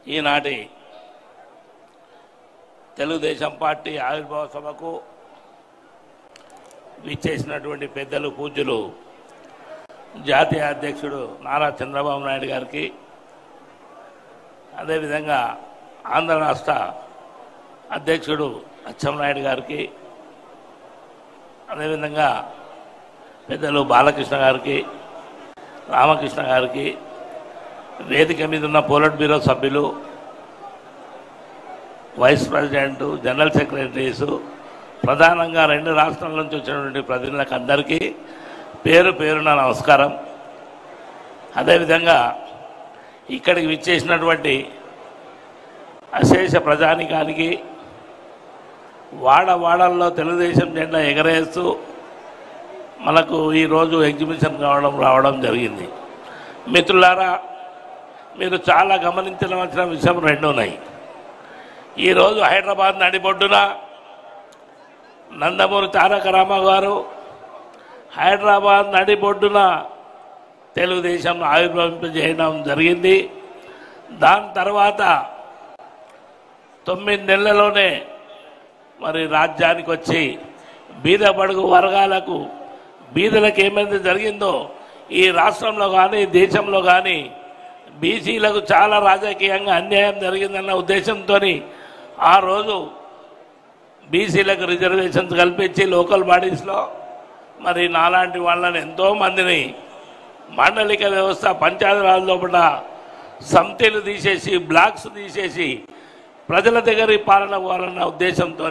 ఈనాటి తెలుగుదేశం పార్టీ ఆవిర్భావ సభకు విచ్చేసినటువంటి పెద్దలు పూజ్యులు జాతీయ అధ్యక్షుడు నారా చంద్రబాబు నాయుడు గారికి, అదేవిధంగా ఆంధ్ర రాష్ట్ర అధ్యక్షుడు అచ్చెన్నాయుడు గారికి, అదేవిధంగా పెద్దలు బాలకృష్ణ గారికి, రామకృష్ణ గారికి, వేదిక మీద ఉన్న పోలిట్ బ్యూరో సభ్యులు, వైస్ ప్రెసిడెంట్, జనరల్ సెక్రటరీసు, ప్రధానంగా 2 రాష్ట్రాల నుంచి వచ్చినటువంటి ప్రతినిధులకు అందరికీ పేరు పేరున నమస్కారం. అదేవిధంగా ఇక్కడికి విచ్చేసినటువంటి అశేష ప్రజానికానికి, వాడవాడల్లో తెలుగుదేశం జెండా ఎగరేస్తూ మనకు ఈరోజు ఎగ్జిబిషన్ రావడం జరిగింది. మిత్రులారా, మీరు చాలా గమనించవలసిన విషయం 2 ఉన్నాయి. ఈరోజు హైదరాబాద్ నడిబొడ్డున నందమూరి తారక రామారావు గారు హైదరాబాద్ నడిబొడ్డున తెలుగుదేశం ఆవిర్భవింపజేయడం జరిగింది. దాని తర్వాత 9 నెలల్లోనే మరి రాజ్యానికి వచ్చి బీద బడుగు వర్గాలకు, బీదలకు ఏమైతే జరిగిందో ఈ రాష్ట్రంలో కానీ దేశంలో కానీ బీసీలకు చాలా రాజకీయంగా అన్యాయం జరిగిందన్న ఉద్దేశంతో ఆ రోజు బీసీలకు రిజర్వేషన్స్ కల్పించి లోకల్ బాడీస్లో మరి నాలాంటి వాళ్ళని ఎంతోమందిని మాండలిక వ్యవస్థ పంచాయతీరాజ్ లోపల సమితిలు తీసేసి, బ్లాక్స్ తీసేసి ప్రజల దగ్గర పాలన పోవాలన్న ఉద్దేశంతో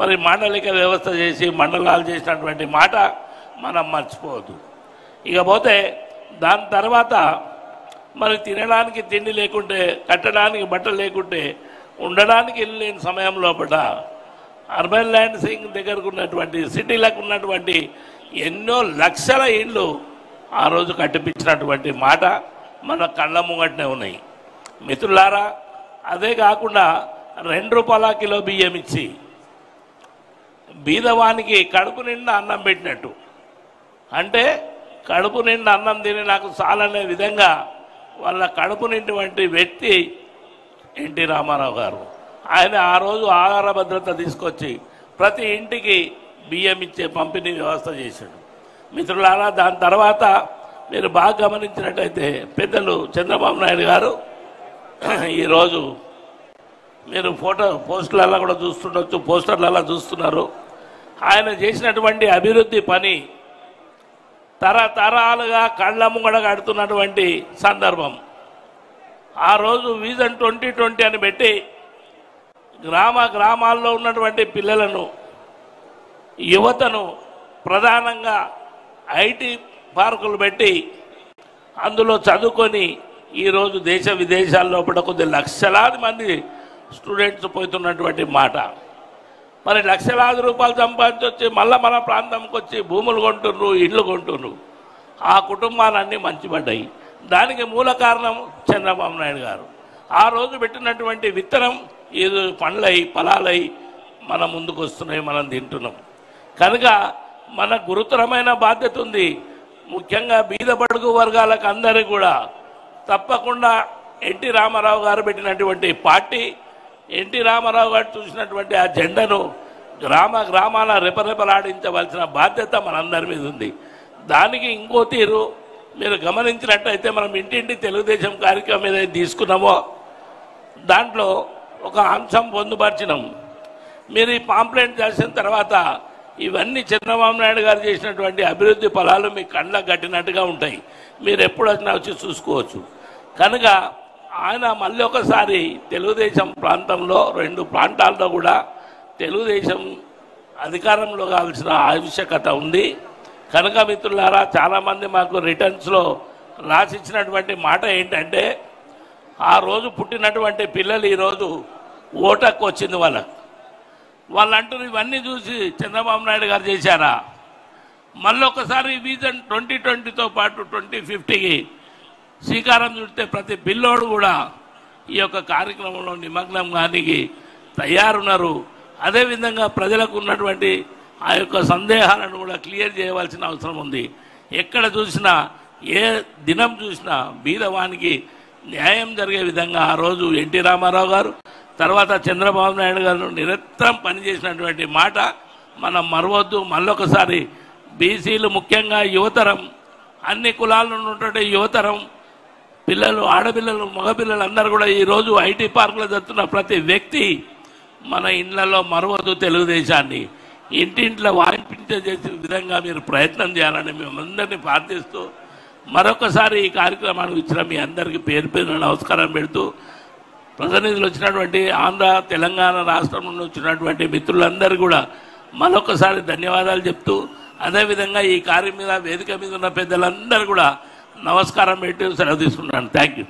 మరి మాండలిక వ్యవస్థ చేసి మండలాలు చేసినటువంటి మాట మనం మర్చిపోవద్దు. ఇకపోతే దాని తర్వాత మరి తినడానికి తిండి లేకుంటే, కట్టడానికి బట్టలు లేకుంటే, ఉండడానికి ఇల్లు లేని సమయం లోపల అర్బన్ ల్యాండ్ సింగ్ దగ్గరకు ఉన్నటువంటి సిటీలకు ఉన్నటువంటి ఎన్నో లక్షల ఇళ్ళు ఆ రోజు కట్టిపించినటువంటి మాట మన కళ్ళ ముంగటనే ఉన్నాయి. మిత్రులారా, అదే కాకుండా 2 రూపాయల కిలో బియ్యం ఇచ్చి బీదవానికి కడుపు నిండా అన్నం పెట్టినట్టు, అంటే కడుపు నిండా అన్నం తిని నాకు చాలనే విధంగా వాళ్ళ కడుపు నిండివంటి వ్యక్తి ఎన్టీ రామారావు గారు. ఆయన ఆ రోజు ఆహార భద్రత తీసుకొచ్చి ప్రతి ఇంటికి బియ్యం ఇచ్చే పంపిణీ వ్యవస్థ చేశాడు. మిత్రులారా, దాని తర్వాత మీరు బాగా గమనించినట్టయితే పెద్దలు చంద్రబాబు నాయుడు గారు ఈరోజు మీరు పోస్టులలో కూడా చూస్తుండొచ్చు, పోస్టర్లలో చూస్తున్నారు. ఆయన చేసినటువంటి అభివృద్ధి పని తరతరాలుగా కళ్ళ ముంగడ కడుతున్నటువంటి సందర్భం. ఆ రోజు విజన్ 2020 అని పెట్టి గ్రామాల్లో ఉన్నటువంటి పిల్లలను, యువతను ప్రధానంగా ఐటీ పార్కులు పెట్టి అందులో చదువుకొని ఈరోజు దేశ విదేశాల్లో కూడా కొద్ది లక్షలాది మంది స్టూడెంట్స్ పోతున్నటువంటి మాట. మరి లక్షలాది రూపాయలు సంపాదించి మళ్ళీ మన ప్రాంతంకి వచ్చి భూములు కొంటున్నారు, ఇళ్ళు కొంటున్నారు. ఆ కుటుంబాలన్నీ మంచిపడ్డాయి. దానికి మూల కారణం చంద్రబాబు నాయుడు గారు. ఆ రోజు పెట్టినటువంటి విత్తనం ఏదో పండ్లై ఫలాలై మన ముందుకు వస్తున్నాయి, మనం తింటున్నాం. కనుక మన గురుతరమైన బాధ్యత ఉంది. ముఖ్యంగా బీద బడుగు వర్గాలకు అందరికీ కూడా తప్పకుండా ఎన్టీ రామారావు గారు పెట్టినటువంటి పార్టీ, ఎన్టీ రామారావు గారు చూసినటువంటి ఆ జెండాను గ్రామాల రెపరెపలాడించవలసిన బాధ్యత మనందరి మీద ఉంది. దానికి ఇంకో తీరు మీరు గమనించినట్టయితే మనం ఇంటింటి తెలుగుదేశం కార్యక్రమం ఏదైతే తీసుకున్నామో దాంట్లో ఒక అంశం పొందుపరిచినాం. మీరు ఈ పాంప్లెంట్ చేసిన తర్వాత ఇవన్నీ చంద్రబాబు నాయుడు గారు చేసినటువంటి అభివృద్ధి ఫలాలు మీ కళ్ళకు కట్టినట్టుగా ఉంటాయి. మీరు ఎప్పుడు వచ్చినా వచ్చి చూసుకోవచ్చు. కనుక ఆయన మళ్ళీ ఒకసారి తెలుగుదేశం ప్రాంతంలో 2 ప్రాంతాల్లో కూడా తెలుగుదేశం అధికారంలో కావాల్సిన ఆవశ్యకత ఉంది. కనుక మిత్రులారా, చాలామంది మాకు రిటర్న్స్లో రాసిచ్చినటువంటి మాట ఏంటంటే, ఆ రోజు పుట్టినటువంటి పిల్లలు ఈరోజు ఓటకు వచ్చింది వాళ్ళు అంటారు ఇవన్నీ చూసి చంద్రబాబు నాయుడు గారు చేశారా? మళ్ళీ ఒకసారి విజన్ 2020తో పాటు 2050కి శ్రీకారం చుడితే ప్రతి పిల్లోడు కూడా ఈ యొక్క కార్యక్రమంలో నిమగ్నం కానికి తయారున్నారు. అదేవిధంగా ప్రజలకు ఉన్నటువంటి ఆ యొక్క సందేహాలను కూడా క్లియర్ చేయవలసిన అవసరం ఉంది. ఎక్కడ చూసినా, ఏ దినం చూసినా బీదవానికి న్యాయం జరిగే విధంగా ఆ రోజు ఎన్టీ రామారావు గారు తర్వాత చంద్రబాబు నాయుడు గారు నిరంతరం పనిచేసినటువంటి మాట మనం మరవద్దు. మళ్ళొకసారి బీసీలు ముఖ్యంగా యువతరం, అన్ని కులాల నుండి ఉన్నటువంటి యువతరం, పిల్లలు, ఆడపిల్లలు, మగపిల్లలు అందరూ కూడా ఈరోజు ఐటీ పార్కులో జరుగుతున్న ప్రతి వ్యక్తి మన ఇళ్లలో మరవద్దు. తెలుగుదేశాన్ని ఇంటింట్లో వాయించేసే విధంగా మీరు ప్రయత్నం చేయాలని మేమందరినీ ప్రార్థిస్తూ మరొకసారి ఈ కార్యక్రమానికి ఇచ్చిన మీ అందరికీ పేరు పేరున నమస్కారం పెడుతూ, ప్రతినిధులు వచ్చినటువంటి ఆంధ్ర తెలంగాణ రాష్ట్రం నుండి వచ్చినటువంటి మిత్రులందరూ కూడా మరొకసారి ధన్యవాదాలు చెప్తూ, అదేవిధంగా ఈ కార్యం మీద వేదిక మీద ఉన్న పెద్దలందరూ కూడా నమస్కారం పెట్టి సెలవు తీసుకున్నాను. Thank you.